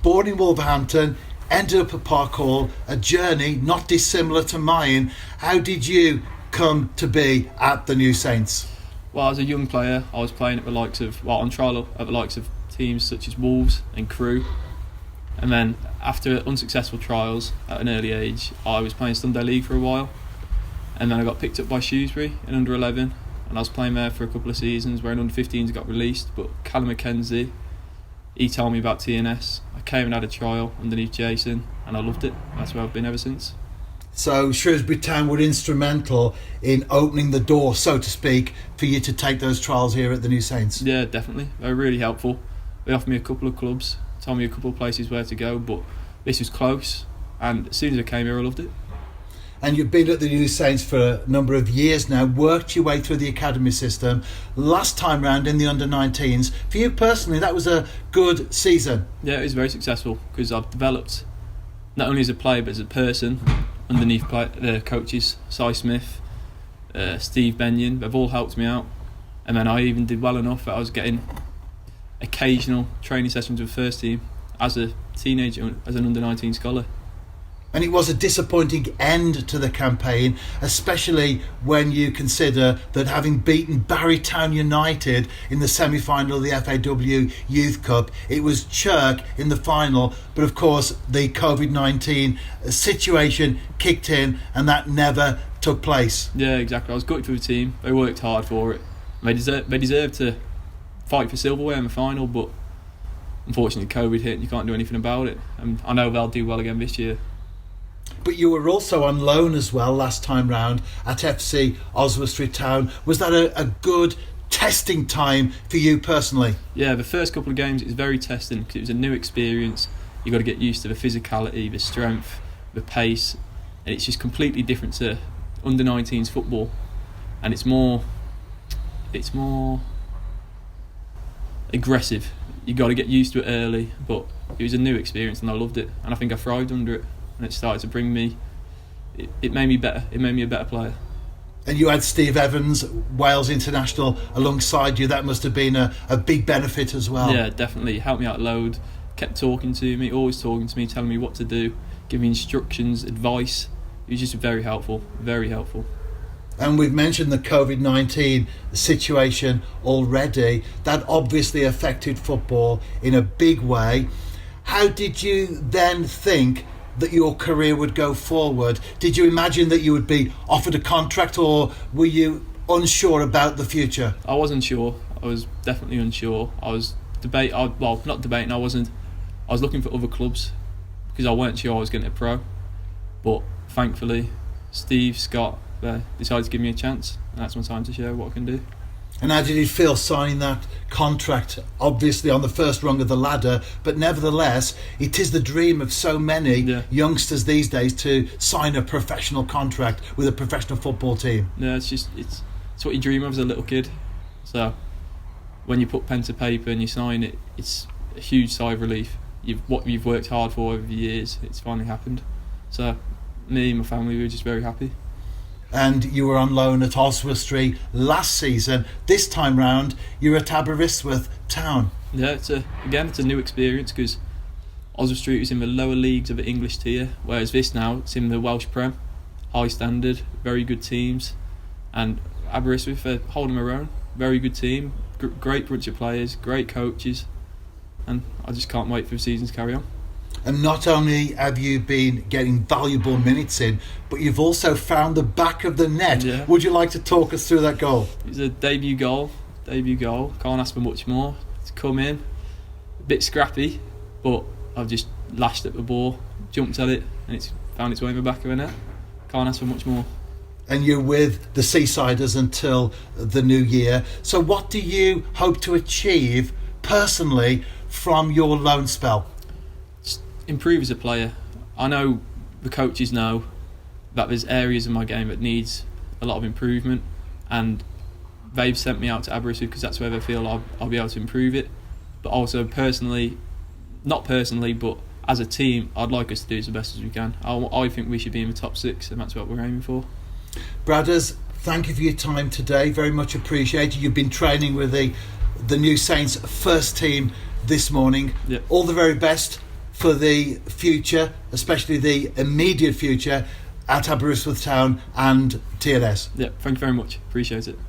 born in Wolverhampton, ended up at Park Hall, a journey not dissimilar to mine. How did you come to be at the New Saints? Well, as a young player, I was playing on trial at the likes of teams such as Wolves and Crewe. And then after unsuccessful trials at an early age, I was playing Sunday League for a while. And then I got picked up by Shrewsbury in under 11. And I was playing there for a couple of seasons where in under 15s got released. But Callum McKenzie, he told me about TNS. I came and had a trial underneath Jason and I loved it. That's where I've been ever since. So Shrewsbury Town were instrumental in opening the door, so to speak, for you to take those trials here at the New Saints? Yeah, definitely. They were really helpful. They offered me a couple of clubs, told me a couple of places where to go, but this was close. And as soon as I came here, I loved it. And you've been at the New Saints for a number of years now, worked your way through the academy system. Last time round in the under-19s, for you personally, that was a good season. Yeah, it was very successful because I've developed not only as a player but as a person underneath the coaches, Si Smith, Steve Benyon. They've all helped me out. And then I even did well enough that I was getting occasional training sessions with the first team as a teenager, as an under-19 scholar. And it was a disappointing end to the campaign, especially when you consider that having beaten Barrytown United in the semi-final of the FAW Youth Cup, it was Chirk in the final, but of course the COVID-19 situation kicked in and that never took place. Yeah, exactly. I was gutted for the team. They worked hard for it. They deserved to fight for silverware in the final, but unfortunately COVID hit and you can't do anything about it. And I know they'll do well again this year. But you were also on loan as well last time round at FC Aberystwyth Town. Was that a good testing time for you personally? Yeah, the first couple of games it was very testing because it was a new experience. You've got to get used to the physicality, the strength, the pace, and it's just completely different to under-19s football. And it's more aggressive. You've got to get used to it early, but it was a new experience and I loved it. And I think I thrived under it. And it started to bring me, it made me better. It made me a better player. And you had Steve Evans, Wales international, alongside you. That must have been a big benefit as well. Yeah, definitely. He helped me out a load. Kept talking to me, always talking to me, telling me what to do, giving me instructions, advice. He was just very helpful, very helpful. And we've mentioned the COVID-19 situation already. That obviously affected football in a big way. How did you then think that your career would go forward? Did you imagine that you would be offered a contract, or were you unsure about the future? I was unsure. I was definitely unsure. I was not debating. I was looking for other clubs because I weren't sure I was getting a pro. But thankfully, Steve, Scott, decided to give me a chance, and that's my time to show what I can do. And how did it feel signing that contract, obviously on the first rung of the ladder, but nevertheless, it is the dream of so many youngsters these days to sign a professional contract with a professional football team? Yeah, it's what you dream of as a little kid. So when you put pen to paper and you sign it, it's a huge sigh of relief. What you've worked hard for over the years, it's finally happened. So me and my family, we were just very happy. And you were on loan at Oswestry last season. This time round, you're at Aberystwyth Town. Yeah, it's a new experience because Oswestry was in the lower leagues of the English tier, whereas this now it's in the Welsh Prem, high standard, very good teams, and Aberystwyth are holding their own. Very good team, great bunch of players, great coaches, and I just can't wait for the season to carry on. And not only have you been getting valuable minutes in, but you've also found the back of the net. Yeah. Would you like to talk us through that goal? It's a debut goal. Can't ask for much more. It's come in, a bit scrappy, but I've just lashed at the ball, jumped at it, and it's found its way in the back of the net. Can't ask for much more. And you're with the Seasiders until the new year. So what do you hope to achieve personally from your loan spell? Improve as a player. I know the coaches know that there's areas of my game that needs a lot of improvement, and they've sent me out to Aberystwyth because that's where they feel I'll be able to improve it. But also not personally, but as a team, I'd like us to do as best as we can. I think we should be in the top 6, and that's what we're aiming for. Bradders, thank you for your time today. Very much appreciated. You've been training with the New Saints first team this morning. Yep. All the very best for the future, especially the immediate future at Aberystwyth Town and TLS. Yeah, thank you very much. Appreciate it.